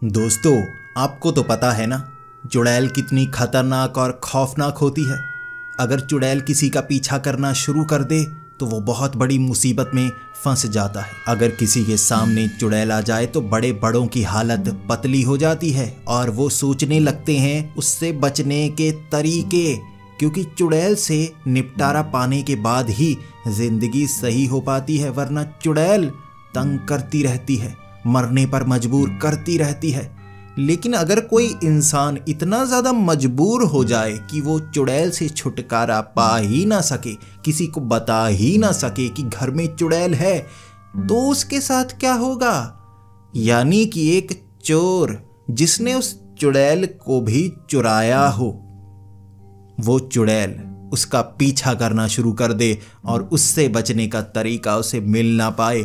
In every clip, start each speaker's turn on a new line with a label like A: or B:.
A: दोस्तों, आपको तो पता है ना चुड़ैल कितनी खतरनाक और खौफनाक होती है। अगर चुड़ैल किसी का पीछा करना शुरू कर दे तो वो बहुत बड़ी मुसीबत में फंस जाता है। अगर किसी के सामने चुड़ैल आ जाए तो बड़े बड़ों की हालत पतली हो जाती है और वो सोचने लगते हैं उससे बचने के तरीके, क्योंकि चुड़ैल से निपटारा पाने के बाद ही जिंदगी सही हो पाती है, वरना चुड़ैल तंग करती रहती है, मरने पर मजबूर करती रहती है। लेकिन अगर कोई इंसान इतना ज़्यादा मजबूर हो जाए कि वो चुड़ैल से छुटकारा पा ही ना सके, किसी को बता ही ना सके कि घर में चुड़ैल है, तो उसके साथ क्या होगा? यानी कि एक चोर जिसने उस चुड़ैल को भी चुराया हो, वो चुड़ैल उसका पीछा करना शुरू कर दे और उससे बचने का तरीका उसे मिल ना पाए।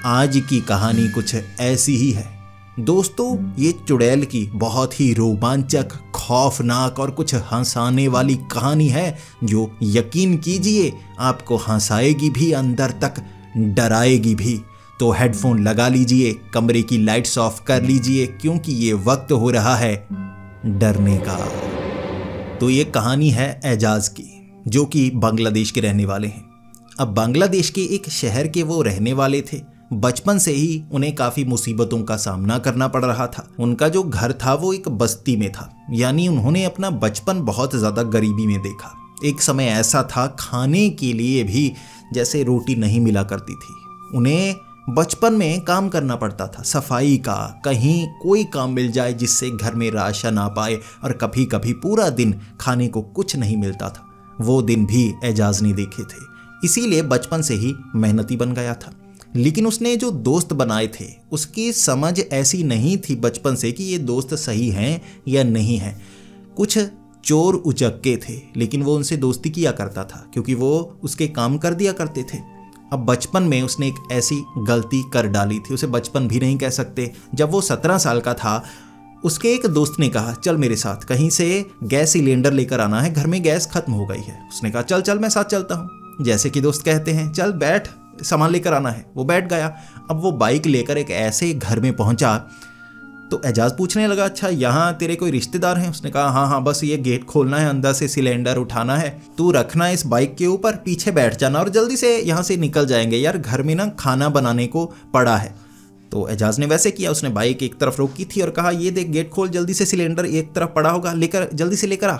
A: आज की कहानी कुछ ऐसी ही है। दोस्तों, ये चुड़ैल की बहुत ही रोमांचक, खौफनाक और कुछ हंसाने वाली कहानी है, जो यकीन कीजिए आपको हंसाएगी भी, अंदर तक डराएगी भी। तो हेडफोन लगा लीजिए, कमरे की लाइट्स ऑफ कर लीजिए, क्योंकि ये वक्त हो रहा है डरने का। तो ये कहानी है एजाज की, जो कि बांग्लादेश के रहने वाले हैं। अब बांग्लादेश के एक शहर के वो रहने वाले थे। बचपन से ही उन्हें काफ़ी मुसीबतों का सामना करना पड़ रहा था। उनका जो घर था वो एक बस्ती में था, यानी उन्होंने अपना बचपन बहुत ज़्यादा गरीबी में देखा। एक समय ऐसा था खाने के लिए भी जैसे रोटी नहीं मिला करती थी। उन्हें बचपन में काम करना पड़ता था, सफाई का, कहीं कोई काम मिल जाए जिससे घर में राशन आ पाए, और कभी कभी पूरा दिन खाने को कुछ नहीं मिलता था। वो दिन भी एजाज ने देखे थे, इसीलिए बचपन से ही मेहनती बन गया था। लेकिन उसने जो दोस्त बनाए थे उसकी समझ ऐसी नहीं थी बचपन से कि ये दोस्त सही हैं या नहीं हैं। कुछ चोर उचक्के थे, लेकिन वो उनसे दोस्ती किया करता था क्योंकि वो उसके काम कर दिया करते थे। अब बचपन में उसने एक ऐसी गलती कर डाली थी, उसे बचपन भी नहीं कह सकते। जब वो 17 साल का था, उसके एक दोस्त ने कहा, चल मेरे साथ, कहीं से गैस सिलेंडर लेकर आना है, घर में गैस खत्म हो गई है। उसने कहा चल चल मैं साथ चलता हूँ। जैसे कि दोस्त कहते हैं, चल बैठ, सामान लेकर आना है। वो बैठ गया। अब वो बाइक लेकर एक ऐसे घर में पहुंचा तो एजाज पूछने लगा, अच्छा यहाँ तेरे कोई रिश्तेदार हैं? उसने कहा हाँ, बस ये गेट खोलना है, अंदर से सिलेंडर उठाना है, तू रखना इस बाइक के ऊपर, पीछे बैठ जाना और जल्दी से यहाँ से निकल जाएंगे यार, घर में ना खाना बनाने को पड़ा है। तो एजाज ने वैसे किया। उसने बाइक एक तरफ रोकी थी और कहा, ये देख गेट खोल जल्दी से, सिलेंडर एक तरफ पड़ा होगा, लेकर जल्दी से लेकर आ।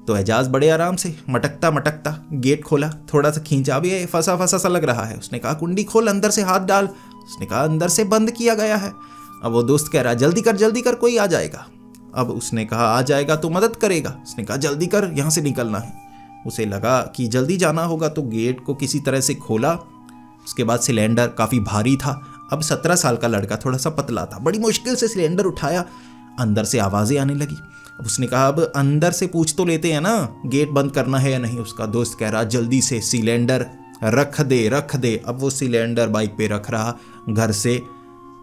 A: तो एजाज बड़े आराम से मटकता मटकता गेट खोला, थोड़ा सा खींचा, भी फंसा फंसा सा लग रहा है। उसने कहा कुंडी खोल, अंदर से हाथ डाल। उसने कहा अंदर से बंद किया गया है। अब वो दोस्त कह रहा है जल्दी कर कोई आ जाएगा। अब उसने कहा आ जाएगा तो मदद करेगा। उसने कहा जल्दी कर, यहाँ से निकलना है। उसे लगा कि जल्दी जाना होगा तो गेट को किसी तरह से खोला। उसके बाद सिलेंडर काफ़ी भारी था। अब 17 साल का लड़का थोड़ा सा पतला था, बड़ी मुश्किल से सिलेंडर उठाया। अंदर से आवाज़ें आने लगी। अब उसने कहा अब अंदर से पूछ तो लेते हैं ना, गेट बंद करना है या नहीं। उसका दोस्त कह रहा जल्दी से सिलेंडर रख दे। अब वो सिलेंडर बाइक पे रख रहा। घर से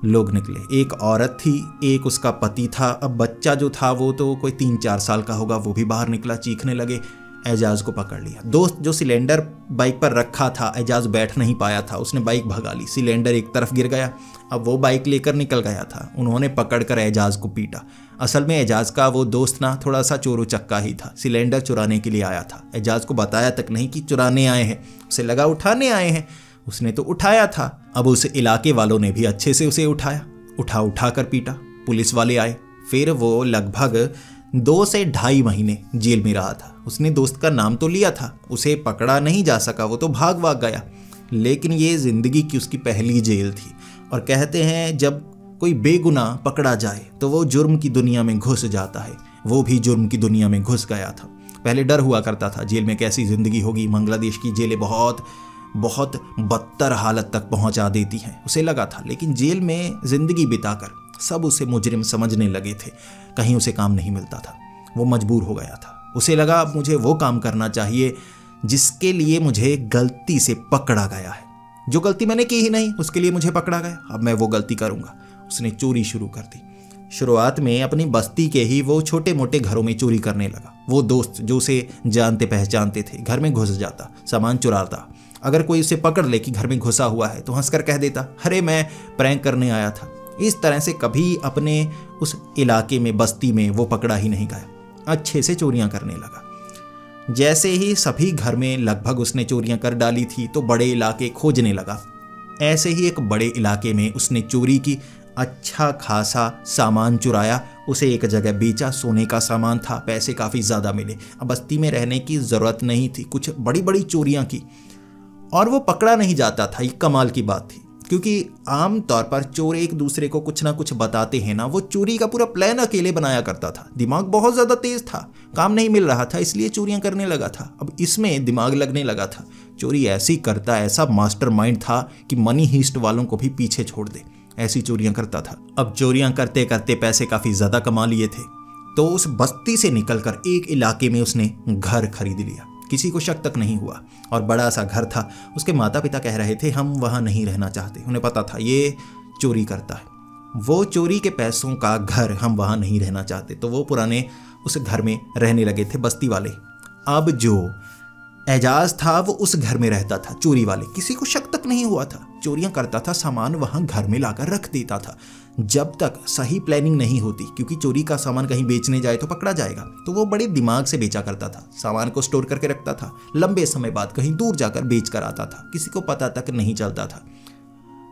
A: लोग निकले, एक औरत थी, एक उसका पति था। अब बच्चा जो था वो तो कोई 3-4 साल का होगा, वो भी बाहर निकला, चीखने लगे। एजाज को पकड़ लिया। दोस्त जो सिलेंडर बाइक पर रखा था, एजाज बैठ नहीं पाया था, उसने बाइक भगा ली, सिलेंडर एक तरफ गिर गया। अब वो बाइक लेकर निकल गया था। उन्होंने पकड़कर एजाज को पीटा। असल में एजाज का वो दोस्त ना थोड़ा सा चोर उचक्का ही था, सिलेंडर चुराने के लिए आया था। एजाज को बताया तक नहीं कि चुराने आए हैं, उसे लगा उठाने आए हैं। उसने तो उठाया था। अब उस इलाके वालों ने भी अच्छे से उसे उठा कर पीटा। पुलिस वाले आए। फिर वो लगभग 2 से ढाई महीने जेल में रहा था। उसने दोस्त का नाम तो लिया था, उसे पकड़ा नहीं जा सका, वो तो भाग गया। लेकिन ये जिंदगी की उसकी पहली जेल थी। और कहते हैं जब कोई बेगुनाह पकड़ा जाए तो वो जुर्म की दुनिया में घुस जाता है। वो भी जुर्म की दुनिया में घुस गया था। पहले डर हुआ करता था जेल में कैसी ज़िंदगी होगी। बांग्लादेश की जेलें बहुत बदतर हालत तक पहुंचा देती हैं, उसे लगा था। लेकिन जेल में ज़िंदगी बिताकर सब उसे मुजरिम समझने लगे थे। कहीं उसे काम नहीं मिलता था, वो मजबूर हो गया था। उसे लगा अब मुझे वो काम करना चाहिए जिसके लिए मुझे गलती से पकड़ा गया है। जो गलती मैंने की ही नहीं, उसके लिए मुझे पकड़ा गया, अब मैं वो गलती करूँगा। उसने चोरी शुरू कर दी। शुरुआत में अपनी बस्ती के ही वो छोटे मोटे घरों में चोरी करने लगा। वो दोस्त जो उसे जानते पहचानते थे घर में घुस जाता, सामान चुराता। अगर कोई उसे पकड़ ले कि घर में घुसा हुआ है तो हंसकर कह देता, अरे मैं प्रैंक करने आया था। इस तरह से कभी अपने उस इलाके में, बस्ती में वो पकड़ा ही नहीं गया। अच्छे से चोरियां करने लगा। जैसे ही सभी घर में लगभग उसने चोरियां कर डाली थी तो बड़े इलाके खोजने लगा। ऐसे ही एक बड़े इलाके में उसने चोरी की, अच्छा खासा सामान चुराया, उसे एक जगह बेचा। सोने का सामान था, पैसे काफ़ी ज़्यादा मिले। अब बस्ती में रहने की ज़रूरत नहीं थी, कुछ बड़ी बड़ी चोरियां की और वो पकड़ा नहीं जाता था। ये कमाल की बात थी, क्योंकि आम तौर पर चोर एक दूसरे को कुछ ना कुछ बताते हैं ना। वो चोरी का पूरा प्लान अकेले बनाया करता था। दिमाग बहुत ज़्यादा तेज था, काम नहीं मिल रहा था इसलिए चोरियां करने लगा था। अब इसमें दिमाग लगने लगा था। चोरी ऐसी करता, ऐसा मास्टरमाइंड था कि मनी हीस्ट वालों को भी पीछे छोड़ दे, ऐसी चोरियां करता था। अब चोरियां करते करते पैसे काफ़ी ज़्यादा कमा लिए थे, तो उस बस्ती से निकलकर एक इलाके में उसने घर खरीद लिया। किसी को शक तक नहीं हुआ और बड़ा सा घर था। उसके माता पिता कह रहे थे हम वहाँ नहीं रहना चाहते। उन्हें पता था ये चोरी करता है, वो चोरी के पैसों का घर, हम वहाँ नहीं रहना चाहते। तो वो पुराने उस घर में रहने लगे थे बस्ती वाले। अब जो एजाज था वो उस घर में रहता था, चोरी वाले। किसी को शक तक नहीं हुआ था। चोरियां करता था, सामान वहां घर में लाकर रख देता था। जब तक सही प्लानिंग नहीं होती, क्योंकि चोरी का सामान कहीं बेचने जाए तो पकड़ा जाएगा, तो वो बड़े दिमाग से बेचा करता था। सामान को स्टोर करके रखता था, लंबे समय बाद कहीं दूर जाकर बेच कर आता था, किसी को पता तक नहीं चलता था।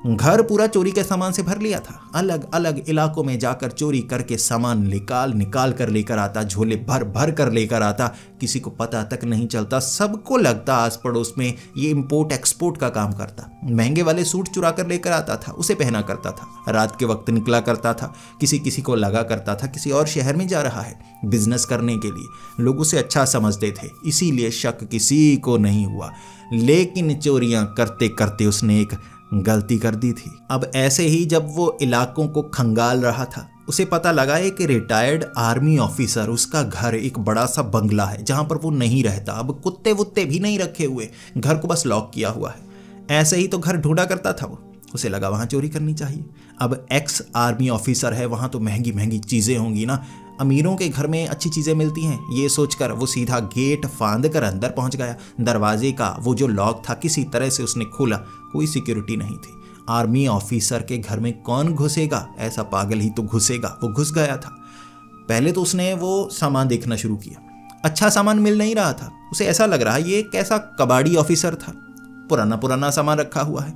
A: घर पूरा चोरी के सामान से भर लिया था। अलग अलग इलाकों में जाकर चोरी करके सामान निकाल कर लेकर आता, झोले भर भर कर लेकर आता, किसी को पता तक नहीं चलता। सबको लगता आस पड़ोस में ये इंपोर्ट एक्सपोर्ट का काम करता। महंगे वाले सूट चुरा कर लेकर आता था, उसे पहना करता था। रात के वक्त निकला करता था, किसी किसी को लगा करता था किसी और शहर में जा रहा है बिजनेस करने के लिए। लोग उसे अच्छा समझते थे, इसीलिए शक किसी को नहीं हुआ। लेकिन चोरियां करते करते उसने एक गलती कर दी थी। अब ऐसे ही जब वो इलाकों को खंगाल रहा था, उसे पता लगा एक रिटायर्ड आर्मी ऑफिसर, उसका घर एक बड़ा सा बंगला है जहां पर वो नहीं रहता। अब कुत्ते वुत्ते भी नहीं रखे हुए, घर को बस लॉक किया हुआ है। ऐसे ही तो घर ढूंढा करता था वो, उसे लगा वहां चोरी करनी चाहिए। अब एक्स आर्मी ऑफिसर है, वहां तो महंगी महंगी चीजें होंगी ना, अमीरों के घर में अच्छी चीजें मिलती हैं, ये सोचकर वो सीधा गेट फांद कर अंदर पहुंच गया। दरवाजे का वो जो लॉक था किसी तरह से उसने खोला, कोई सिक्योरिटी नहीं थी। आर्मी ऑफिसर के घर में कौन घुसेगा, ऐसा पागल ही तो घुसेगा। वो घुस गया था। पहले तो उसने वो सामान देखना शुरू किया, अच्छा सामान मिल नहीं रहा था। उसे ऐसा लग रहा ये कैसा कबाड़ी ऑफिसर था, पुराना सामान रखा हुआ है।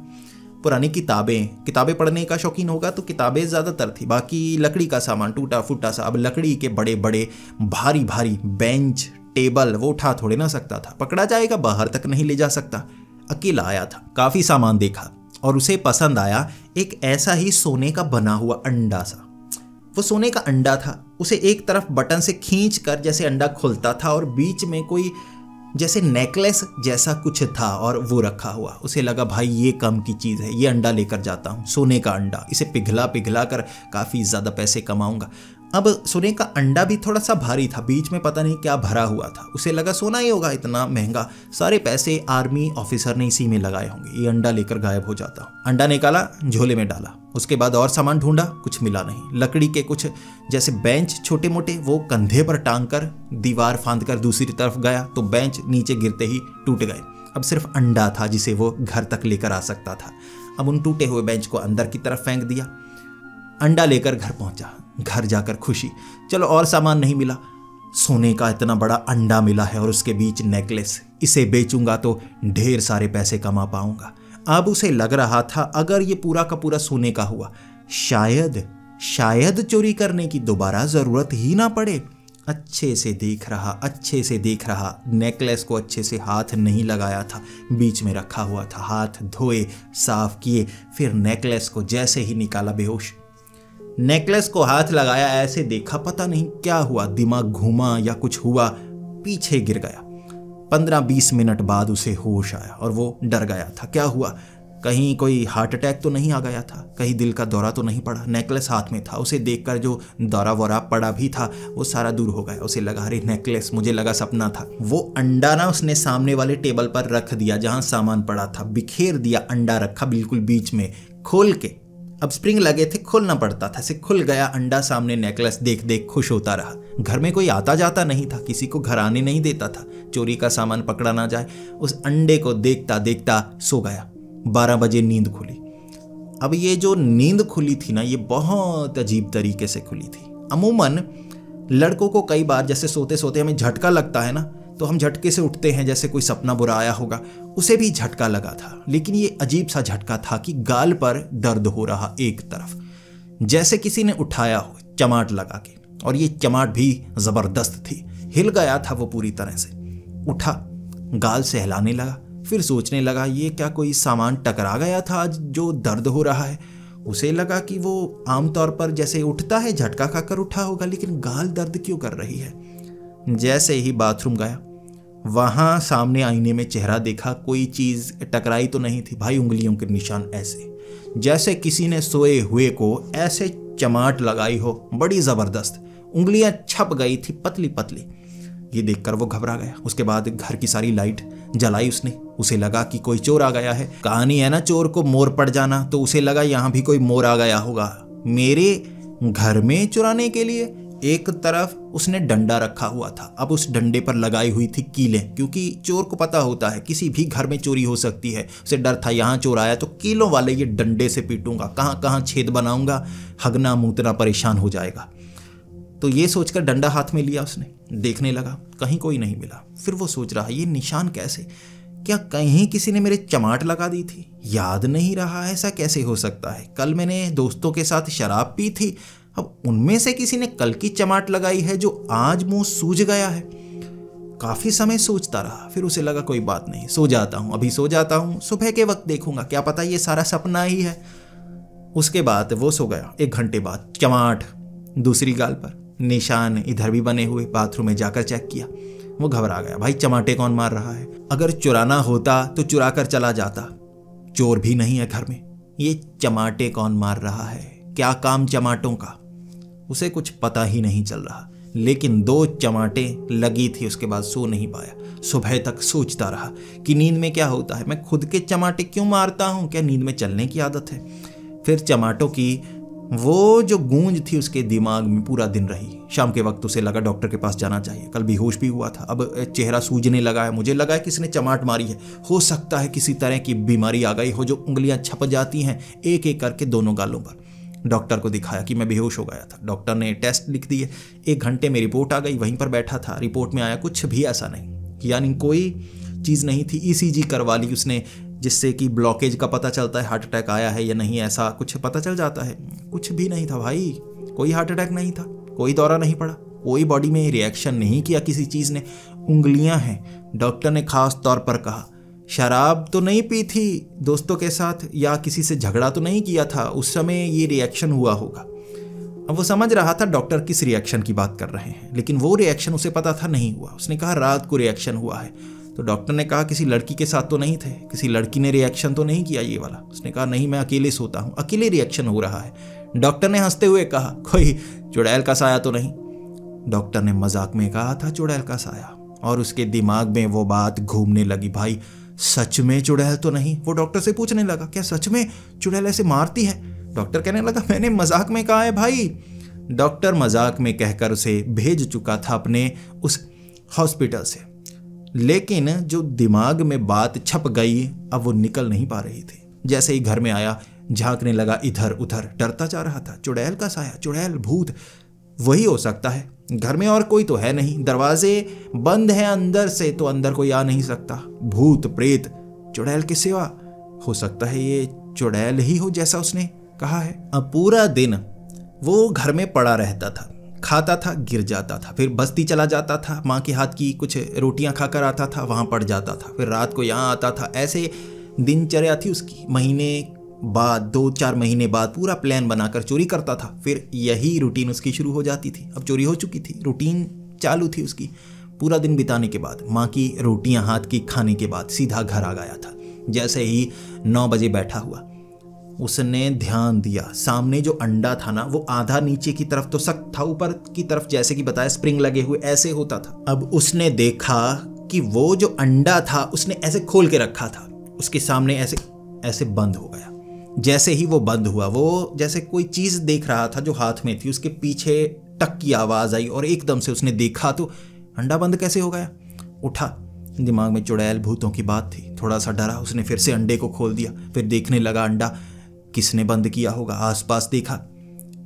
A: पुरानी किताबें पढ़ने का शौकीन होगा तो किताबें ज़्यादातर थी, बाकी लकड़ी का सामान टूटा फूटा सा। अब लकड़ी के बड़े बड़े भारी भारी बेंच टेबल वो उठा थोड़े ना सकता था, पकड़ा जाएगा, बाहर तक नहीं ले जा सकता। अकेला आया था, काफ़ी सामान देखा और उसे पसंद आया एक ऐसा ही सोने का बना हुआ अंडा सा। वो सोने का अंडा था, उसे एक तरफ बटन से खींच कर जैसे अंडा खुलता था और बीच में कोई जैसे नेकलेस जैसा कुछ था और वो रखा हुआ। उसे लगा भाई ये कम की चीज़ है, ये अंडा लेकर जाता हूँ, सोने का अंडा, इसे पिघला कर काफ़ी ज़्यादा पैसे कमाऊंगा। अब सोने का अंडा भी थोड़ा सा भारी था, बीच में पता नहीं क्या भरा हुआ था। उसे लगा सोना ही होगा, इतना महंगा, सारे पैसे आर्मी ऑफिसर ने इसी में लगाए होंगे, ये अंडा लेकर गायब हो जाता हूँ। अंडा निकाला, झोले में डाला। उसके बाद और सामान ढूंढा, कुछ मिला नहीं। लकड़ी के कुछ जैसे बेंच छोटे मोटे, वो कंधे पर टांग कर दीवार फांद कर दूसरी तरफ गया तो बेंच नीचे गिरते ही टूट गए। अब सिर्फ अंडा था जिसे वो घर तक लेकर आ सकता था। अब उन टूटे हुए बेंच को अंदर की तरफ फेंक दिया, अंडा लेकर घर पहुंचा। घर जाकर खुशी, चलो और सामान नहीं मिला, सोने का इतना बड़ा अंडा मिला है और उसके बीच नेकलेस, इसे बेचूंगा तो ढेर सारे पैसे कमा पाऊंगा। अब उसे लग रहा था अगर ये पूरा का पूरा सोने का हुआ, शायद चोरी करने की दोबारा जरूरत ही ना पड़े। अच्छे से देख रहा, नेकलेस को अच्छे से हाथ नहीं लगाया था, बीच में रखा हुआ था। हाथ धोए, साफ किए, फिर नेकलेस को जैसे ही निकाला, बेहोश। नेकलेस को हाथ लगाया, ऐसे देखा, पता नहीं क्या हुआ, दिमाग घूमा या कुछ हुआ, पीछे गिर गया। 15-20 मिनट बाद उसे होश आया और वो डर गया था। क्या हुआ, कहीं कोई हार्ट अटैक तो नहीं आ गया था, कहीं दिल का दौरा तो नहीं पड़ा। नेकलेस हाथ में था, उसे देखकर जो दौरा वौरा पड़ा भी था वो सारा दूर हो गया। उसे लगा अरे नेकलेस, मुझे लगा सपना था। वो अंडा ना उसने सामने वाले टेबल पर रख दिया जहां सामान पड़ा था, बिखेर दिया। अंडा रखा बिल्कुल बीच में, खोल के, अब स्प्रिंग लगे थे, खोलना पड़ता था, से खुल गया अंडा सामने। नेकलेस देख खुश होता रहा। घर में कोई आता जाता नहीं था, किसी को घर आने नहीं देता था, चोरी का सामान पकड़ा ना जाए। उस अंडे को देखता देखता सो गया। 12 बजे नींद खुली। अब ये जो नींद खुली थी ना, ये बहुत अजीब तरीके से खुली थी। अमूमन लड़कों को कई बार जैसे सोते सोते हमें झटका लगता है ना, तो हम झटके से उठते हैं, जैसे कोई सपना बुरा आया होगा, उसे भी झटका लगा था। लेकिन ये अजीब सा झटका था कि गाल पर दर्द हो रहा एक तरफ, जैसे किसी ने उठाया हो चमाट लगा के, और ये चमाट भी जबरदस्त थी। हिल गया था वो पूरी तरह से। उठा, गाल से हिलाने लगा, फिर सोचने लगा ये क्या कोई सामान टकरा गया था आज जो दर्द हो रहा है। उसे लगा कि वो आमतौर पर जैसे उठता है झटका खाकर उठा होगा, लेकिन गाल दर्द क्यों कर रही है। जैसे ही बाथरूम गया, वहां सामने आईने में चेहरा देखा, कोई चीज टकराई तो नहीं थी भाई। उंगलियों के निशान ऐसे, जैसे किसी ने सोए हुए को ऐसे चमाट लगाई हो, बड़ी जबरदस्त। उंगलियां छप गई थी पतली पतली। ये देखकर वो घबरा गया। उसके बाद घर की सारी लाइट जलाई उसने। उसे लगा कि कोई चोर आ गया है। कहानी है ना चोर को मोर पड़ जाना, तो उसे लगा यहाँ भी कोई मोर आ गया होगा मेरे घर में चुराने के लिए। एक तरफ उसने डंडा रखा हुआ था, अब उस डंडे पर लगाई हुई थी कीलें, क्योंकि चोर को पता होता है किसी भी घर में चोरी हो सकती है। उसे डर था यहाँ चोर आया तो कीलों वाले ये डंडे से पीटूंगा, कहाँ कहाँ छेद बनाऊंगा, हगना मूतना परेशान हो जाएगा। तो ये सोचकर डंडा हाथ में लिया उसने, देखने लगा, कहीं कोई नहीं मिला। फिर वो सोच रहा ये निशान कैसे, क्या कहीं किसी ने मेरे चमाट लगा दी थी? याद नहीं रहा, ऐसा कैसे हो सकता है? कल मैंने दोस्तों के साथ शराब पी थी, अब उनमें से किसी ने कल की चमाट लगाई है जो आज मुंह सूज गया है। काफी समय सोचता रहा, फिर उसे लगा कोई बात नहीं, सो जाता हूं, अभी सो जाता हूं, सुबह के वक्त देखूंगा, क्या पता ये सारा सपना ही है। उसके बाद वो सो गया। 1 घंटे बाद चमाट दूसरी गाल पर, निशान इधर भी बने हुए। बाथरूम में जाकर चेक किया, वो घबरा गया, भाई चमाटे कौन मार रहा है? अगर चुराना होता तो चुरा कर चला जाता, चोर भी नहीं है घर में, ये चमाटे कौन मार रहा है? क्या काम चमाटों का? उसे कुछ पता ही नहीं चल रहा। लेकिन 2 चमाटे लगी थी, उसके बाद सो नहीं पाया। सुबह तक सोचता रहा कि नींद में क्या होता है, मैं खुद के चमाटे क्यों मारता हूं, क्या नींद में चलने की आदत है? फिर चमाटों की वो जो गूंज थी उसके दिमाग में पूरा दिन रही। शाम के वक्त उसे लगा डॉक्टर के पास जाना चाहिए, कल बेहोश भी हुआ था, अब चेहरा सूजने लगा है, मुझे लगा है किसी ने चमाट मारी है, हो सकता है किसी तरह की बीमारी आ गई हो जो उंगलियां छप जाती हैं एक एक करके दोनों गालों पर। डॉक्टर को दिखाया कि मैं बेहोश हो गया था। डॉक्टर ने टेस्ट लिख दिए, 1 घंटे में रिपोर्ट आ गई, वहीं पर बैठा था। रिपोर्ट में आया कुछ भी ऐसा नहीं, यानी कोई चीज़ नहीं थी। ECG करवा ली उसने, जिससे कि ब्लॉकेज का पता चलता है हार्ट अटैक आया है या नहीं, ऐसा कुछ पता चल जाता है। कुछ भी नहीं था भाई, कोई हार्ट अटैक नहीं था, कोई दौरा नहीं पड़ा, कोई बॉडी में रिएक्शन नहीं किया किसी चीज़ ने। उंगलियां हैं। डॉक्टर ने खास तौर पर कहा शराब तो नहीं पी थी दोस्तों के साथ, या किसी से झगड़ा तो नहीं किया था, उस समय ये रिएक्शन हुआ होगा। अब वो समझ रहा था डॉक्टर किस रिएक्शन की बात कर रहे हैं, लेकिन वो रिएक्शन उसे पता था नहीं हुआ। उसने कहा रात को रिएक्शन हुआ है, तो डॉक्टर ने कहा किसी लड़की के साथ तो नहीं थे, किसी लड़की ने रिएक्शन तो नहीं किया ये वाला? उसने कहा नहीं, मैं अकेले सोता हूँ, अकेले रिएक्शन हो रहा है। डॉक्टर ने हंसते हुए कहा कोई चुड़ैल का साया तो नहीं? डॉक्टर ने मजाक में कहा था चुड़ैल का साया, और उसके दिमाग में वो बात घूमने लगी, भाई सच में चुड़ैल तो नहीं? वो डॉक्टर से पूछने लगा क्या सच में चुड़ैल ऐसे मारती है? डॉक्टर कहने लगा मैंने मजाक में कहा है भाई। डॉक्टर मजाक में कहकर उसे भेज चुका था अपने उस हॉस्पिटल से, लेकिन जो दिमाग में बात छप गई अब वो निकल नहीं पा रही थी। जैसे ही घर में आया झांकने लगा इधर उधर, डरता जा रहा था। चुड़ैल का साया, चुड़ैल, भूत वही हो सकता है, घर में और कोई तो है नहीं, दरवाजे बंद हैं अंदर से तो अंदर कोई आ नहीं सकता। भूत प्रेत चुड़ैल के सिवा हो सकता है ये चुड़ैल ही हो जैसा उसने कहा है। अब पूरा दिन वो घर में पड़ा रहता था, खाता था, गिर जाता था, फिर बस्ती चला जाता था, माँ के हाथ की कुछ रोटियां खाकर आता था, वहां पड़ जाता था, फिर रात को यहाँ आता था। ऐसे दिनचर्या थी उसकी। महीने बाद 2-4 महीने बाद पूरा प्लान बनाकर चोरी करता था, फिर यही रूटीन उसकी शुरू हो जाती थी। अब चोरी हो चुकी थी, रूटीन चालू थी उसकी। पूरा दिन बिताने के बाद, माँ की रोटियां हाथ की खाने के बाद सीधा घर आ गया था। जैसे ही 9 बजे बैठा हुआ, उसने ध्यान दिया, सामने जो अंडा था ना वो आधा नीचे की तरफ तो सख्त था, ऊपर की तरफ जैसे कि बताया स्प्रिंग लगे हुए ऐसे होता था। अब उसने देखा कि वो जो अंडा था उसने ऐसे खोल के रखा था, उसके सामने ऐसे ऐसे बंद हो गया। जैसे ही वो बंद हुआ, वो जैसे कोई चीज देख रहा था जो हाथ में थी, उसके पीछे टक की आवाज आई और एकदम से उसने देखा तो अंडा बंद कैसे हो गया। उठा, दिमाग में चुड़ैल भूतों की बात थी, थोड़ा सा डरा, उसने फिर से अंडे को खोल दिया, फिर देखने लगा अंडा किसने बंद किया होगा? आसपास देखा,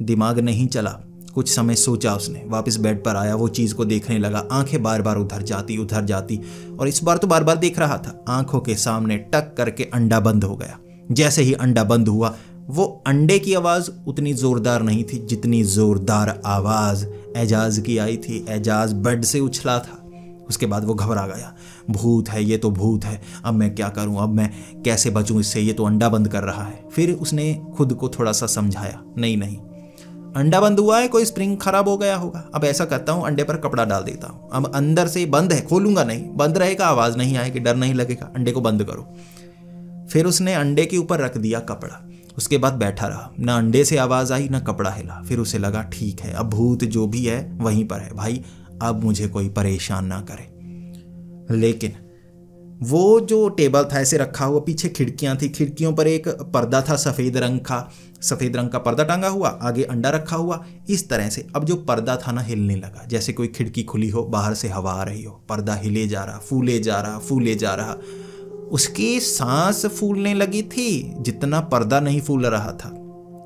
A: दिमाग नहीं चला। कुछ समय सोचा उसने, वापस बेड पर आया, वो चीज़ को देखने लगा। आंखें बार बार उधर जाती और इस बार तो बार बार देख रहा था। आंखों के सामने टक करके अंडा बंद हो गया। जैसे ही अंडा बंद हुआ, वो अंडे की आवाज़ उतनी ज़ोरदार नहीं थी जितनी ज़ोरदार आवाज़ एजाज की आई थी। एजाज बेड से उछला था। उसके बाद वो घबरा गया। भूत है, ये तो भूत है। अब मैं क्या करूं? अब मैं कैसे बचूं इससे? ये तो अंडा बंद कर रहा है। फिर उसने खुद को थोड़ा सा समझाया, नहीं, अंडा बंद हुआ है, कोई स्प्रिंग खराब हो गया होगा। अब ऐसा करता हूं, अंडे पर कपड़ा डाल देता हूं। अब अंदर से बंद है, खोलूंगा नहीं, बंद रहेगा, आवाज़ नहीं आएगी, डर नहीं लगेगा। अंडे को बंद करो। फिर उसने अंडे के ऊपर रख दिया कपड़ा। उसके बाद बैठा रहा। ना अंडे से आवाज़ आई, ना कपड़ा हिला। फिर उसे लगा ठीक है, अब भूत जो भी है वहीं पर है भाई, अब मुझे कोई परेशान ना करे। लेकिन वो जो टेबल था ऐसे रखा हुआ, पीछे खिड़कियां थी, खिड़कियों पर एक पर्दा था सफ़ेद रंग का पर्दा टांगा हुआ, आगे अंडा रखा हुआ। इस तरह से अब जो पर्दा था ना हिलने लगा, जैसे कोई खिड़की खुली हो, बाहर से हवा आ रही हो। पर्दा हिले जा रहा, फूले जा रहा। उसकी सांस फूलने लगी थी जितना पर्दा नहीं फूल रहा था,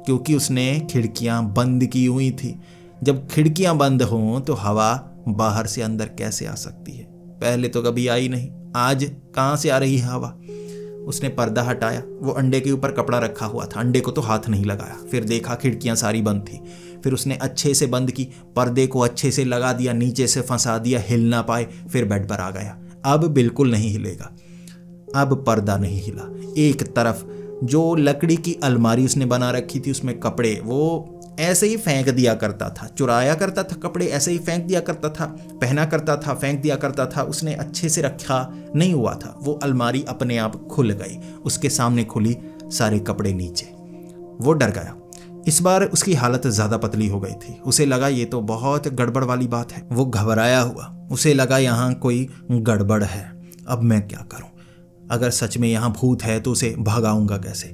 A: क्योंकि उसने खिड़कियां बंद की हुई थी। जब खिड़कियां बंद हों तो हवा बाहर से अंदर कैसे आ सकती है? पहले तो कभी आई नहीं, आज कहाँ से आ रही है हवा? उसने पर्दा हटाया। वो अंडे के ऊपर कपड़ा रखा हुआ था, अंडे को तो हाथ नहीं लगाया। फिर देखा खिड़कियां सारी बंद थी। फिर उसने अच्छे से बंद की, पर्दे को अच्छे से लगा दिया, नीचे से फंसा दिया, हिल ना पाए। फिर बेड पर आ गया। अब बिल्कुल नहीं हिलेगा। अब पर्दा नहीं हिला। एक तरफ जो लकड़ी की अलमारी उसने बना रखी थी, उसमें कपड़े वो ऐसे ही फेंक दिया करता था, चुराया करता था कपड़े, ऐसे ही फेंक दिया करता था, पहना करता था, फेंक दिया करता था। उसने अच्छे से रखा नहीं हुआ था। वो अलमारी अपने आप खुल गई, उसके सामने खुली, सारे कपड़े नीचे। वो डर गया। इस बार उसकी हालत ज़्यादा पतली हो गई थी। उसे लगा ये तो बहुत गड़बड़ वाली बात है। वो घबराया हुआ, उसे लगा यहाँ कोई गड़बड़ है। अब मैं क्या करूँ? अगर सच में यहाँ भूत है तो उसे भगाऊंगा कैसे?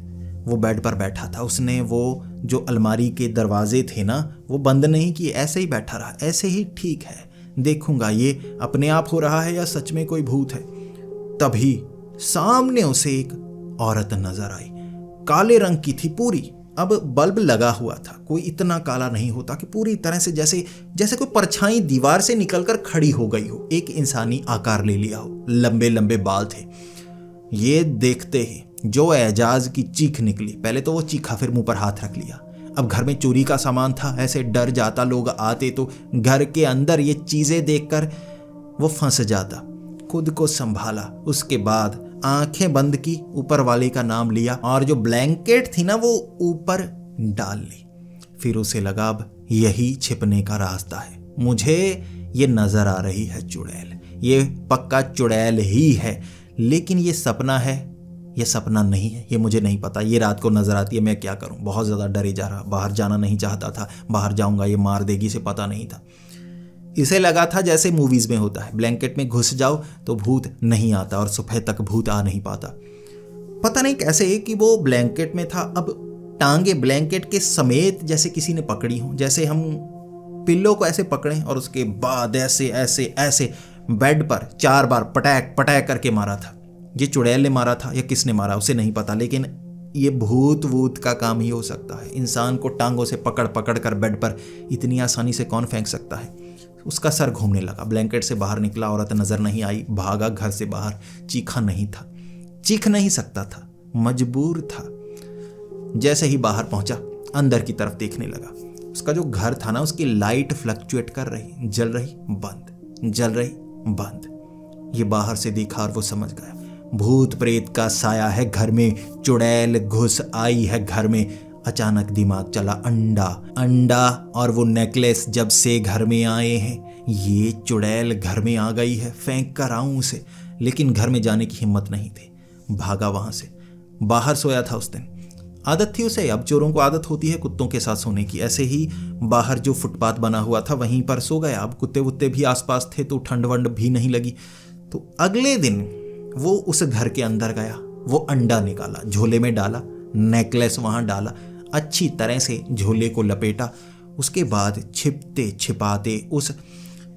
A: वो बेड पर बैठा था। उसने वो जो अलमारी के दरवाजे थे ना, वो बंद नहीं किए, ऐसे ही बैठा रहा। ऐसे ही ठीक है, देखूंगा ये अपने आप हो रहा है या सच में कोई भूत है। तभी सामने उसे एक औरत नजर आई, काले रंग की थी पूरी। अब बल्ब लगा हुआ था, कोई इतना काला नहीं होता कि पूरी तरह से जैसे कोई परछाई दीवार से निकलकर खड़ी हो गई हो, एक इंसानी आकार ले लिया हो। लंबे लंबे बाल थे। ये देखते ही जो एजाज की चीख निकली। पहले तो वो चीखा, फिर मुंह पर हाथ रख लिया। अब घर में चोरी का सामान था, ऐसे डर जाता, लोग आते तो घर के अंदर ये चीजें देखकर वो फंस जाता। खुद को संभाला, उसके बाद आंखें बंद की, ऊपर वाले का नाम लिया और जो ब्लैंकेट थी ना वो ऊपर डाल ली। फिर उसे लगा अब यही छिपने का रास्ता है। मुझे ये नजर आ रही है चुड़ैल, ये पक्का चुड़ैल ही है। लेकिन ये सपना है, ये सपना नहीं है, ये मुझे नहीं पता। ये रात को नजर आती है, मैं क्या करूं? बहुत ज़्यादा डरे जा रहा, बाहर जाना नहीं चाहता था। बाहर जाऊंगा ये मार देगी, से पता नहीं था। इसे लगा था जैसे मूवीज़ में होता है, ब्लैंकेट में घुस जाओ तो भूत नहीं आता और सुबह तक भूत आ नहीं पाता। पता नहीं कैसे कि वो ब्लैंकेट में था। अब टांगे ब्लैंकेट के समेत जैसे किसी ने पकड़ी हो, जैसे हम पिल्लो को ऐसे पकड़ें और उसके बाद ऐसे ऐसे ऐसे बेड पर 4 बार पटैक पटैक करके मारा था। ये चुड़ैल ने मारा था या किसने मारा उसे नहीं पता, लेकिन ये भूत वूत का काम ही हो सकता है। इंसान को टांगों से पकड़ पकड़ कर बेड पर इतनी आसानी से कौन फेंक सकता है? उसका सर घूमने लगा। ब्लैंकेट से बाहर निकला, औरत नजर नहीं आई, भागा घर से बाहर। चीखा नहीं था, चीख नहीं सकता था, मजबूर था। जैसे ही बाहर पहुंचा, अंदर की तरफ देखने लगा। उसका जो घर था ना, उसकी लाइट फ्लक्चुएट कर रही, जल रही बंद, जल रही बंद। ये बाहर से देखा और वो समझ गया भूत प्रेत का साया है घर में, चुड़ैल घुस आई है घर में। अचानक दिमाग चला अंडा, अंडा और वो नेकलेस जब से घर में आए हैं, ये चुड़ैल घर में आ गई है, फेंक कर आऊं उसे। लेकिन घर में जाने की हिम्मत नहीं थी, भागा वहां से। बाहर सोया था उस दिन, आदत थी उसे। अब चोरों को आदत होती है कुत्तों के साथ सोने की। ऐसे ही बाहर जो फुटपाथ बना हुआ था वहीं पर सो गया। अब कुत्ते वुत्ते भी आसपास थे तो ठंड वंड भी नहीं लगी। तो अगले दिन वो उस घर के अंदर गया, वो अंडा निकाला, झोले में डाला, नेकलेस वहां डाला, अच्छी तरह से झोले को लपेटा। उसके बाद छिपते छिपाते उस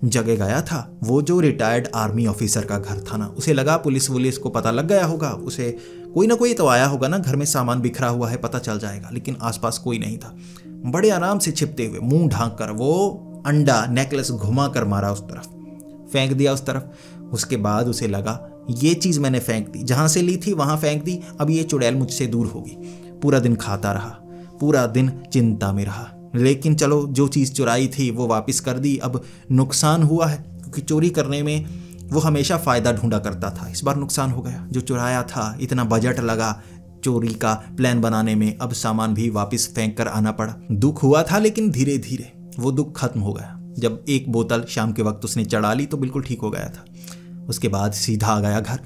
A: जगह गया था, वो जो रिटायर्ड आर्मी ऑफिसर का घर था ना, उसे लगा पुलिस वुलिस को पता लग गया होगा, उसे कोई ना कोई तो आया होगा ना, घर में सामान बिखरा हुआ है, पता चल जाएगा। लेकिन आसपास कोई नहीं था। बड़े आराम से छिपते हुए मुंह ढांक कर वो अंडा नेकलेस घुमा कर मारा उस तरफ, फेंक दिया उस तरफ। उसके बाद उसे लगा ये चीज़ मैंने फेंक दी, जहाँ से ली थी वहाँ फेंक दी, अब ये चुड़ैल मुझसे दूर होगी। पूरा दिन खाता रहा, पूरा दिन चिंता में रहा। लेकिन चलो, जो चीज़ चुराई थी वो वापस कर दी। अब नुकसान हुआ है, क्योंकि चोरी करने में वो हमेशा फ़ायदा ढूंढा करता था। इस बार नुकसान हो गया। जो चुराया था, इतना बजट लगा चोरी का प्लान बनाने में, अब सामान भी वापस फेंक कर आना पड़ा। दुख हुआ था, लेकिन धीरे धीरे वो दुख खत्म हो गया। जब एक बोतल शाम के वक्त उसने चढ़ा ली तो बिल्कुल ठीक हो गया था। उसके बाद सीधा आ गया घर।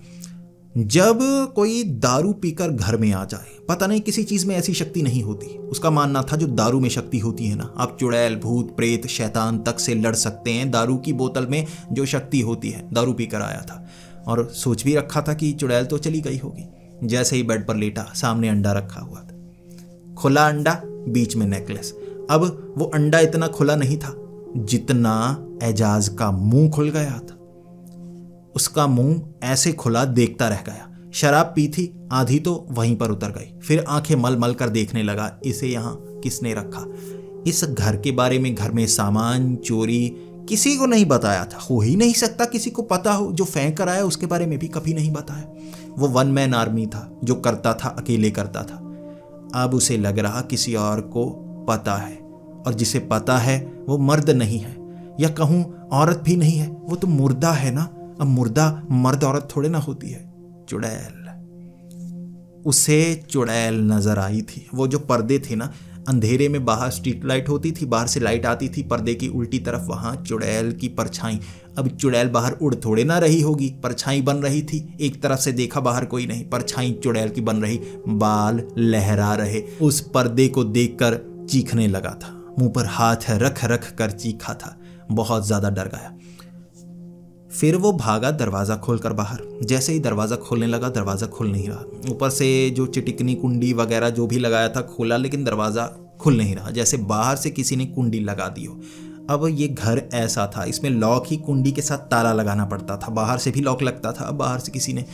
A: जब कोई दारू पीकर घर में आ जाए, पता नहीं किसी चीज़ में ऐसी शक्ति नहीं होती। उसका मानना था जो दारू में शक्ति होती है ना, आप चुड़ैल, भूत, प्रेत, शैतान तक से लड़ सकते हैं। दारू की बोतल में जो शक्ति होती है, दारू पीकर आया था और सोच भी रखा था कि चुड़ैल तो चली गई होगी। जैसे ही बेड पर लेटा, सामने अंडा रखा हुआ था, खुला अंडा, बीच में नेकलेस। अब वो अंडा इतना खुला नहीं था जितना एजाज का मुंह खुल गया था। उसका मुंह ऐसे खुला देखता रह गया। शराब पी थी आधी तो वहीं पर उतर गई। फिर आंखें मल मल कर देखने लगा, इसे यहाँ किसने रखा। इस घर के बारे में, घर में सामान चोरी किसी को नहीं बताया था। हो ही नहीं सकता किसी को पता हो। जो फेंक कर आया उसके बारे में भी कभी नहीं बताया। वो वन मैन आर्मी था, जो करता था अकेले करता था। अब उसे लग रहा किसी और को पता है, और जिसे पता है वो मर्द नहीं है, या कहूँ औरत भी नहीं है, वो तो मुर्दा है ना। अब मुर्दा मर्द औरत थोड़े ना होती है। चुड़ैल। उसे चुड़ैल नजर आई थी। वो जो पर्दे थे ना, अंधेरे में बाहर स्ट्रीट लाइट होती थी, बाहर से लाइट आती थी पर्दे की उल्टी तरफ, वहां चुड़ैल की परछाई। अब चुड़ैल बाहर उड़ थोड़े ना रही होगी, परछाई बन रही थी। एक तरफ से देखा बाहर कोई नहीं, परछाई चुड़ैल की बन रही, बाल लहरा रहे। उस पर्दे को देखकर चीखने लगा था, मुंह पर हाथ रख रख कर चीखा था। बहुत ज्यादा डर गया। फिर वो भागा दरवाज़ा खोलकर बाहर। जैसे ही दरवाज़ा खोलने लगा, दरवाज़ा खुल नहीं रहा। ऊपर से जो चिटिकनी कुंडी वगैरह जो भी लगाया था खोला, लेकिन दरवाज़ा खुल नहीं रहा, जैसे बाहर से किसी ने कुंडी लगा दी हो। अब ये घर ऐसा था, इसमें लॉक ही कुंडी के साथ ताला लगाना पड़ता था। बाहर से भी लॉक लगता था, अब बाहर से किसी ने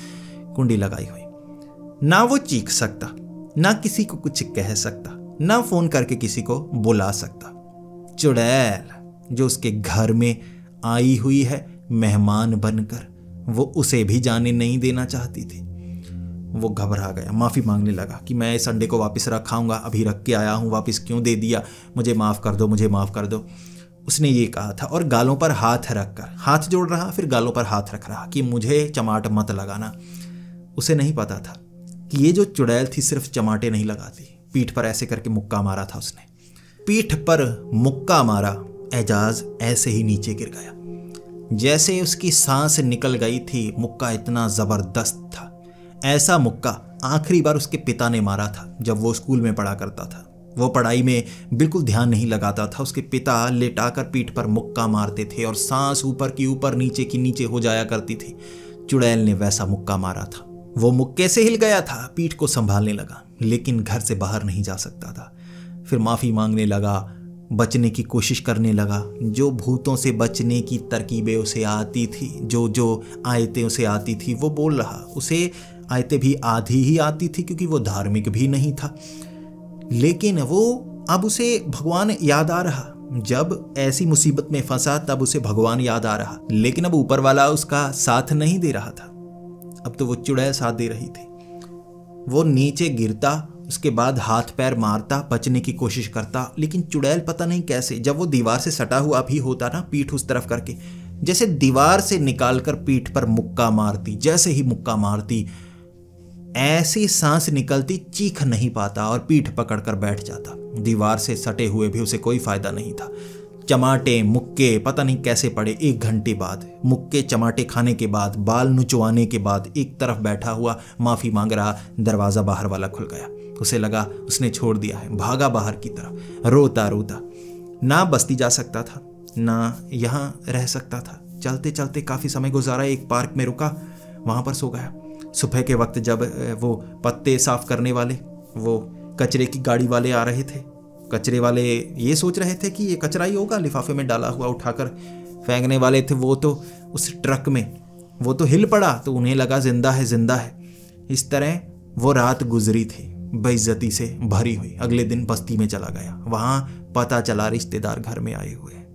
A: कुंडी लगाई हुई। ना वो चीख सकता, ना किसी को कुछ कह सकता, ना फोन करके किसी को बुला सकता। चुड़ैल जो उसके घर में आई हुई है मेहमान बनकर, वो उसे भी जाने नहीं देना चाहती थी। वो घबरा गया, माफ़ी मांगने लगा कि मैं इस अंडे को वापस रखाऊंगा, अभी रख के आया हूँ, वापस क्यों दे दिया, मुझे माफ़ कर दो, मुझे माफ़ कर दो। उसने ये कहा था, और गालों पर हाथ रखकर, हाथ जोड़ रहा, फिर गालों पर हाथ रख रहा कि मुझे चमाट मत लगाना। उसे नहीं पता था कि ये जो चुड़ैल थी सिर्फ चमाटे नहीं लगाती। पीठ पर ऐसे करके मुक्का मारा था उसने। पीठ पर मुक्का मारा, एजाज ऐसे ही नीचे गिर गया। जैसे उसकी सांस निकल गई थी। मुक्का इतना ज़बरदस्त था। ऐसा मुक्का आखिरी बार उसके पिता ने मारा था जब वो स्कूल में पढ़ा करता था। वो पढ़ाई में बिल्कुल ध्यान नहीं लगाता था। उसके पिता लेटाकर पीठ पर मुक्का मारते थे और सांस ऊपर की ऊपर, नीचे की नीचे हो जाया करती थी। चुड़ैल ने वैसा मुक्का मारा था। वो मुक्के से हिल गया था, पीठ को संभालने लगा, लेकिन घर से बाहर नहीं जा सकता था। फिर माफ़ी मांगने लगा, बचने की कोशिश करने लगा। जो भूतों से बचने की तरकीबें उसे आती थी, जो आयतें उसे आती थी, वो बोल रहा। उसे आयतें भी आधी ही आती थी क्योंकि वो धार्मिक भी नहीं था, लेकिन वो अब उसे भगवान याद आ रहा। जब ऐसी मुसीबत में फंसा तब उसे भगवान याद आ रहा, लेकिन अब ऊपर वाला उसका साथ नहीं दे रहा था। अब तो वो चुड़ैल साथ दे रही थी। वो नीचे गिरता, उसके बाद हाथ पैर मारता, बचने की कोशिश करता, लेकिन चुड़ैल पता नहीं कैसे, जब वो दीवार से सटा हुआ भी होता ना, पीठ उस तरफ करके, जैसे दीवार से निकालकर पीठ पर मुक्का मारती। जैसे ही मुक्का मारती, ऐसी सांस निकलती, चीख नहीं पाता और पीठ पकड़कर बैठ जाता। दीवार से सटे हुए भी उसे कोई फायदा नहीं था। चमाटे मुक्के पता नहीं कैसे पड़े। 1 घंटे बाद मुक्के चमाटे खाने के बाद, बाल नुचवाने के बाद, एक तरफ बैठा हुआ माफ़ी मांग रहा। दरवाज़ा बाहर वाला खुल गया। उसे लगा उसने छोड़ दिया है। भागा बाहर की तरफ, रोता रोता। ना बस्ती जा सकता था, ना यहाँ रह सकता था। चलते चलते काफ़ी समय गुजारा। एक पार्क में रुका, वहाँ पर सो गया। सुबह के वक्त जब वो पत्ते साफ करने वाले, वो कचरे की गाड़ी वाले आ रहे थे, कचरे वाले ये सोच रहे थे कि ये कचरा ही होगा, लिफाफे में डाला हुआ उठाकर फेंकने वाले थे वो तो उस ट्रक में, वो तो हिल पड़ा तो उन्हें लगा जिंदा है जिंदा है। इस तरह वो रात गुजरी थी बेइज्जती से भरी हुई। अगले दिन बस्ती में चला गया, वहां पता चला रिश्तेदार घर में आए हुए हैं।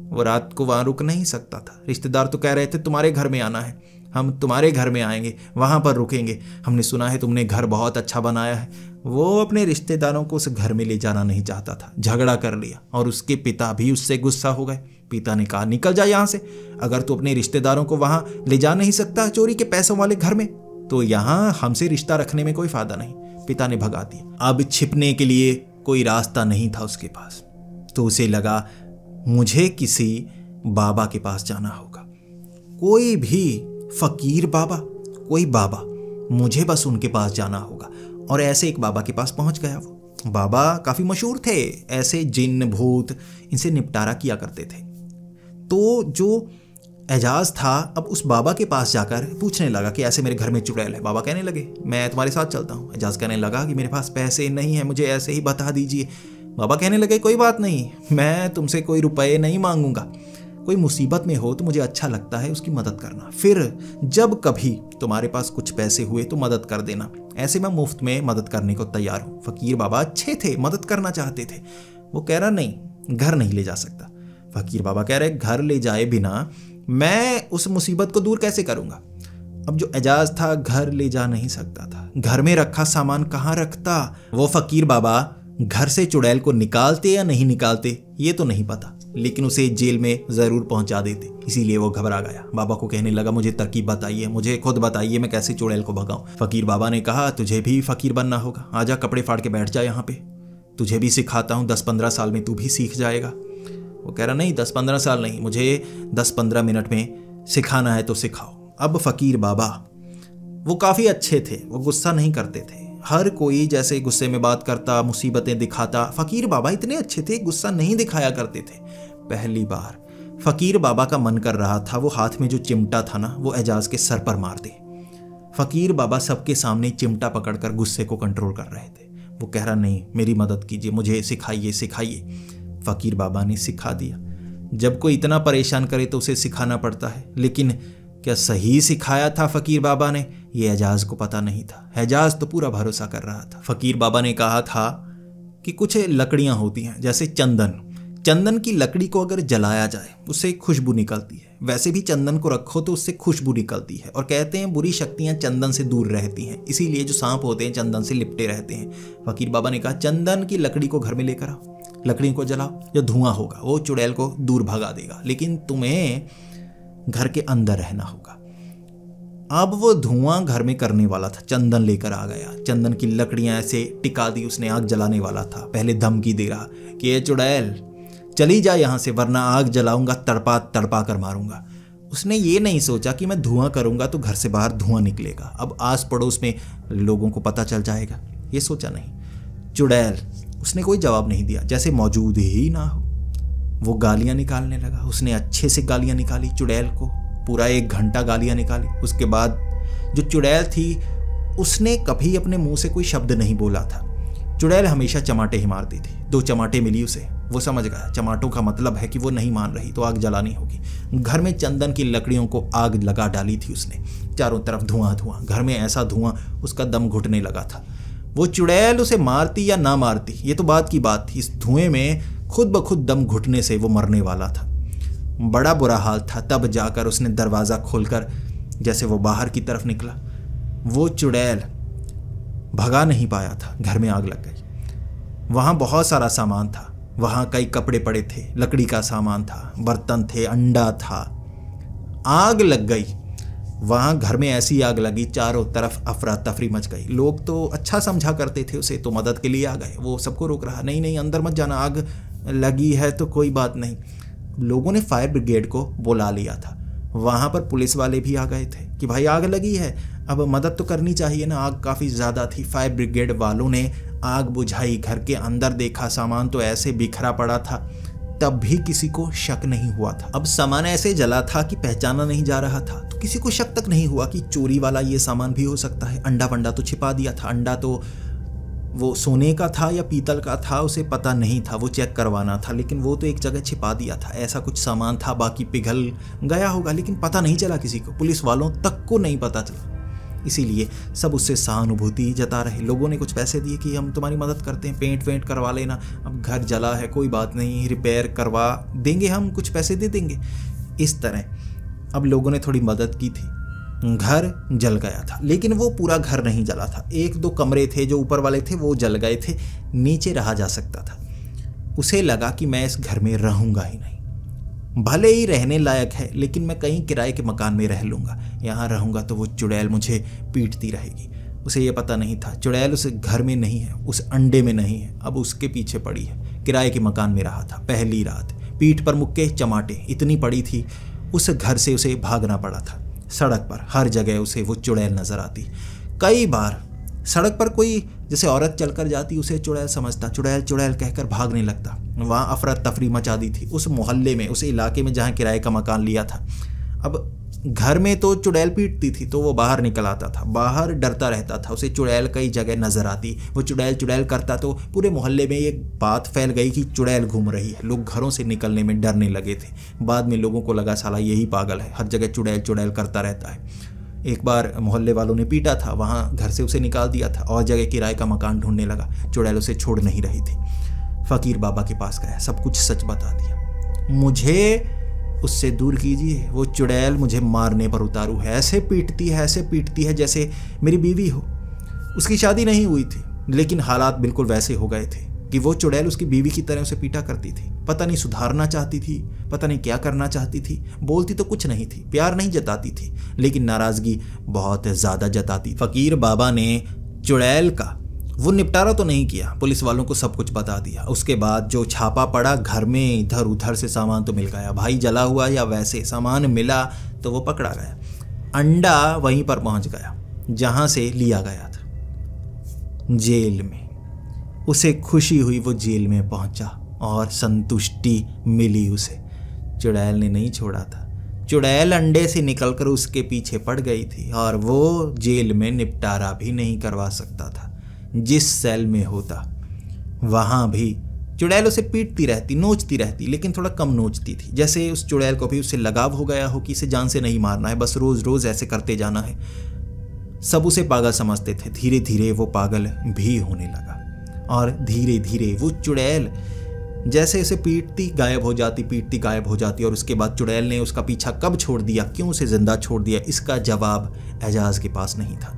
A: वो रात को वहां रुक नहीं सकता था। रिश्तेदार तो कह रहे थे तुम्हारे घर में आना है, हम तुम्हारे घर में आएंगे, वहां पर रुकेंगे, हमने सुना है तुमने घर बहुत अच्छा बनाया है। वो अपने रिश्तेदारों को उस घर में ले जाना नहीं चाहता था, झगड़ा कर लिया और उसके पिता भी उससे गुस्सा हो गए। पिता ने कहा निकल जा यहाँ से, अगर तू अपने रिश्तेदारों को वहां ले जा नहीं सकता चोरी के पैसों वाले घर में, तो यहाँ हमसे रिश्ता रखने में कोई फायदा नहीं। पिता ने भगा दिया। अब छिपने के लिए कोई रास्ता नहीं था उसके पास, तो उसे लगा मुझे किसी बाबा के पास जाना होगा, कोई भी फकीर बाबा, कोई बाबा, मुझे बस उनके पास जाना होगा। और ऐसे एक बाबा के पास पहुंच गया। वो बाबा काफी मशहूर थे, ऐसे जिन्न भूत इनसे निपटारा किया करते थे। तो जो एजाज था अब उस बाबा के पास जाकर पूछने लगा कि ऐसे मेरे घर में चुड़ैल है। बाबा कहने लगे मैं तुम्हारे साथ चलता हूँ। एजाज कहने लगा कि मेरे पास पैसे नहीं है, मुझे ऐसे ही बता दीजिए। बाबा कहने लगे कोई बात नहीं, मैं तुमसे कोई रुपए नहीं मांगूंगा, कोई मुसीबत में हो तो मुझे अच्छा लगता है उसकी मदद करना, फिर जब कभी तुम्हारे पास कुछ पैसे हुए तो मदद कर देना, ऐसे मैं मुफ्त में मदद करने को तैयार हूँ। फकीर बाबा अच्छे थे, मदद करना चाहते थे। वो कह रहा नहीं, घर नहीं ले जा सकता। फकीर बाबा कह रहे घर ले जाए बिना मैं उस मुसीबत को दूर कैसे करूंगा। अब जो एजाज था घर ले जा नहीं सकता था, घर में रखा सामान कहाँ रखता। वो फकीर बाबा घर से चुड़ैल को निकालते या नहीं निकालते ये तो नहीं पता, लेकिन उसे जेल में जरूर पहुंचा देते, इसीलिए वो घबरा गया। बाबा को कहने लगा मुझे तरकीब बताइए, मुझे खुद बताइए मैं कैसे चुड़ैल को भगाऊं। फकीर बाबा ने कहा तुझे भी फकीर बनना होगा, आजा कपड़े फाड़ के बैठ जा यहाँ पे, तुझे भी सिखाता हूँ, 10-15 साल में तू भी सीख जाएगा। वो कह रहा नहीं 10-15 साल नहीं, मुझे 10-15 मिनट में सिखाना है तो सिखाओ। अब फकीर बाबा वो काफ़ी अच्छे थे, वो गुस्सा नहीं करते थे। हर कोई जैसे गुस्से में बात करता, मुसीबतें दिखाता, फकीर बाबा इतने अच्छे थे गुस्सा नहीं दिखाया करते थे। पहली बार फकीर बाबा का मन कर रहा था वो हाथ में जो चिमटा था ना वो एजाज के सर पर मार दे। फकीर बाबा सबके सामने चिमटा पकड़कर गुस्से को कंट्रोल कर रहे थे। वो कह रहा नहीं मेरी मदद कीजिए, मुझे सिखाइए सिखाइए। फकीर बाबा ने सिखा दिया। जब कोई इतना परेशान करे तो उसे सिखाना पड़ता है, लेकिन क्या सही सिखाया था फकीर बाबा ने ये एजाज को पता नहीं था। एजाज तो पूरा भरोसा कर रहा था। फकीर बाबा ने कहा था कि कुछ लकड़ियां होती हैं जैसे चंदन, चंदन की लकड़ी को अगर जलाया जाए उससे खुशबू निकलती है, वैसे भी चंदन को रखो तो उससे खुशबू निकलती है। और कहते हैं बुरी शक्तियां चंदन से दूर रहती हैं, इसीलिए जो सांप होते हैं चंदन से लिपटे रहते हैं। फकीर बाबा ने कहा चंदन की लकड़ी को घर में लेकर आओ, लकड़ी को जलाओ, जो धुआं होगा वो चुड़ैल को दूर भगा देगा, लेकिन तुम्हें घर के अंदर रहना होगा। अब वो धुआं घर में करने वाला था, चंदन लेकर आ गया, चंदन की लकड़ियां ऐसे टिका दी उसने, आग जलाने वाला था। पहले धमकी दे रहा कि ये चुड़ैल चली जा यहाँ से वरना आग जलाऊंगा, तड़पा तड़पा कर मारूंगा। उसने ये नहीं सोचा कि मैं धुआं करूंगा तो घर से बाहर धुआं निकलेगा, अब आस पड़ोस में लोगों को पता चल जाएगा, ये सोचा नहीं। चुड़ैल उसने कोई जवाब नहीं दिया, जैसे मौजूद ही ना हो। वो गालियां निकालने लगा, उसने अच्छे से गालियां निकाली चुड़ैल को, पूरा 1 घंटा गालियां निकाली। उसके बाद जो चुड़ैल थी उसने कभी अपने मुंह से कोई शब्द नहीं बोला था। चुड़ैल हमेशा चमाटे ही मारती थी। 2 चमाटे मिली उसे, वो समझ गया चमाटों का मतलब है कि वो नहीं मान रही तो आग जलानी होगी। घर में चंदन की लकड़ियों को आग लगा डाली थी उसने, चारों तरफ धुआं धुआं, घर में ऐसा धुआं उसका दम घुटने लगा था। वो चुड़ैल उसे मारती या ना मारती ये तो बात की बात थी, इस धुएं में खुद ब खुद दम घुटने से वो मरने वाला था। बड़ा बुरा हाल था। तब जाकर उसने दरवाज़ा खोलकर जैसे वो बाहर की तरफ निकला, वो चुड़ैल भगा नहीं पाया था, घर में आग लग गई। वहाँ बहुत सारा सामान था, वहाँ कई कपड़े पड़े थे, लकड़ी का सामान था, बर्तन थे, अंडा था। आग लग गई वहाँ, घर में ऐसी आग लगी चारों तरफ अफरा तफरी मच गई। लोग तो अच्छा समझा करते थे उसे, तो मदद के लिए आ गए। वो सबको रोक रहा, नहीं नहीं अंदर मत जाना, आग लगी है तो कोई बात नहीं। लोगों ने फायर ब्रिगेड को बुला लिया था, वहाँ पर पुलिस वाले भी आ गए थे कि भाई आग लगी है, अब मदद तो करनी चाहिए ना, आग काफ़ी ज़्यादा थी। फायर ब्रिगेड वालों ने आग बुझाई, घर के अंदर देखा सामान तो ऐसे बिखरा पड़ा था, तब भी किसी को शक नहीं हुआ था। अब सामान ऐसे जला था कि पहचाना नहीं जा रहा था, तो किसी को शक तक नहीं हुआ कि चोरी वाला ये सामान भी हो सकता है। अंडा वंडा तो छिपा दिया था, अंडा तो वो सोने का था या पीतल का था उसे पता नहीं था, वो चेक करवाना था, लेकिन वो तो एक जगह छिपा दिया था। ऐसा कुछ सामान था, बाकी पिघल गया होगा, लेकिन पता नहीं चला किसी को, पुलिस वालों तक को नहीं पता चला। इसीलिए सब उससे सहानुभूति जता रहे। लोगों ने कुछ पैसे दिए कि हम तुम्हारी मदद करते हैं, पेंट वेंट करवा लेना, अब घर जला है कोई बात नहीं, रिपेयर करवा देंगे, हम कुछ पैसे दे देंगे। इस तरह अब लोगों ने थोड़ी मदद की थी। घर जल गया था, लेकिन वो पूरा घर नहीं जला था। 1-2 कमरे थे जो ऊपर वाले थे वो जल गए थे, नीचे रहा जा सकता था। उसे लगा कि मैं इस घर में रहूंगा ही नहीं, भले ही रहने लायक है, लेकिन मैं कहीं किराए के मकान में रह लूंगा। यहाँ रहूंगा तो वो चुड़ैल मुझे पीटती रहेगी। उसे ये पता नहीं था चुड़ैल उस घर में नहीं है, उस अंडे में नहीं है, अब उसके पीछे पड़ी है। किराए के मकान में रहा था पहली रात, पीठ पर मुक्के चमाटे इतनी पड़ी थी, उस घर से उसे भागना पड़ा था। सड़क पर हर जगह उसे वो चुड़ैल नजर आती। कई बार सड़क पर कोई जैसे औरत चलकर जाती उसे चुड़ैल समझता, चुड़ैल चुड़ैल कहकर भागने लगता। वहाँ अफरा तफरी मचा दी थी उस मोहल्ले में, उस इलाके में जहाँ किराए का मकान लिया था। अब घर में तो चुड़ैल पीटती थी तो वो बाहर निकल आता था, बाहर डरता रहता था, उसे चुड़ैल कई जगह नजर आती। वो चुड़ैल चुड़ैल करता तो पूरे मोहल्ले में एक बात फैल गई कि चुड़ैल घूम रही है। लोग घरों से निकलने में डरने लगे थे। बाद में लोगों को लगा साला यही पागल है, हर जगह चुड़ैल चुड़ैल करता रहता है। एक बार मोहल्ले वालों ने पीटा था, वहाँ घर से उसे निकाल दिया था और जगह किराए का मकान ढूंढने लगा। चुड़ैल उसे छोड़ नहीं रही थी। फकीर बाबा के पास गया, सब कुछ सच बता दिया। मुझे उससे दूर कीजिए, वो चुड़ैल मुझे मारने पर उतारू है, ऐसे पीटती है जैसे मेरी बीवी हो। उसकी शादी नहीं हुई थी, लेकिन हालात बिल्कुल वैसे हो गए थे कि वो चुड़ैल उसकी बीवी की तरह उसे पीटा करती थी। पता नहीं सुधारना चाहती थी, पता नहीं क्या करना चाहती थी। बोलती तो कुछ नहीं थी, प्यार नहीं जताती थी, लेकिन नाराजगी बहुत ज़्यादा जताती। फकीर बाबा ने चुड़ैल का वो निपटारा तो नहीं किया, पुलिस वालों को सब कुछ बता दिया। उसके बाद जो छापा पड़ा घर में, इधर उधर से सामान तो मिल गया, भाई जला हुआ या वैसे सामान मिला तो वो पकड़ा गया। अंडा वहीं पर पहुंच गया जहां से लिया गया था, जेल में। उसे खुशी हुई, वो जेल में पहुंचा और संतुष्टि मिली उसे। चुड़ैल ने नहीं छोड़ा था, चुड़ैल अंडे से निकलकर उसके पीछे पड़ गई थी और वो जेल में निपटारा भी नहीं करवा सकता था। जिस सेल में होता वहां भी चुड़ैल उसे पीटती रहती, नोचती रहती, लेकिन थोड़ा कम नोचती थी। जैसे उस चुड़ैल को भी उससे लगाव हो गया हो कि इसे जान से नहीं मारना है, बस रोज रोज ऐसे करते जाना है। सब उसे पागल समझते थे। धीरे धीरे वो पागल भी होने लगा और धीरे धीरे वो चुड़ैल जैसे उसे पीटती गायब हो जाती, पीटती गायब हो जाती। और उसके बाद चुड़ैल ने उसका पीछा कब छोड़ दिया, क्यों उसे जिंदा छोड़ दिया, इसका जवाब एजाज के पास नहीं था।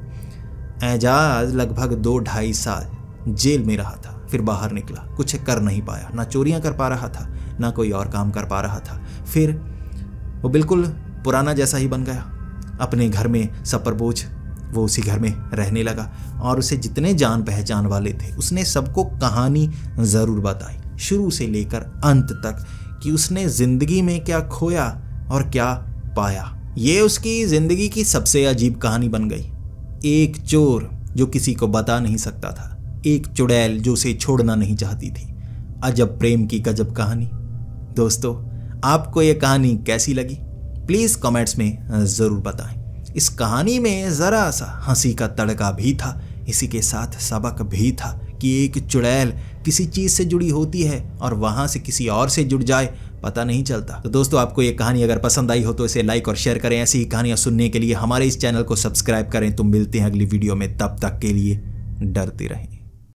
A: एजाज लगभग 2-2.5 साल जेल में रहा था, फिर बाहर निकला, कुछ कर नहीं पाया, ना चोरियां कर पा रहा था, ना कोई और काम कर पा रहा था। फिर वो बिल्कुल पुराना जैसा ही बन गया। अपने घर में सपर बोझ, वो उसी घर में रहने लगा। और उसे जितने जान पहचान वाले थे उसने सबको कहानी ज़रूर बताई, शुरू से लेकर अंत तक, कि उसने ज़िंदगी में क्या खोया और क्या पाया। ये उसकी ज़िंदगी की सबसे अजीब कहानी बन गई। एक चोर जो किसी को बता नहीं सकता था, एक चुड़ैल जो उसे छोड़ना नहीं चाहती थी। अजब प्रेम की गजब कहानी। दोस्तों, आपको ये कहानी कैसी लगी प्लीज़ कमेंट्स में ज़रूर बताएं। इस कहानी में ज़रा सा हंसी का तड़का भी था, इसी के साथ सबक भी था कि एक चुड़ैल किसी चीज़ से जुड़ी होती है और वहाँ से किसी और से जुड़ जाए, पता नहीं चलता। तो दोस्तों, आपको ये कहानी अगर पसंद आई हो तो इसे लाइक और शेयर करें। ऐसी ही कहानियाँ सुनने के लिए हमारे इस चैनल को सब्सक्राइब करें। तो मिलते हैं अगली वीडियो में, तब तक के लिए डरते रहें।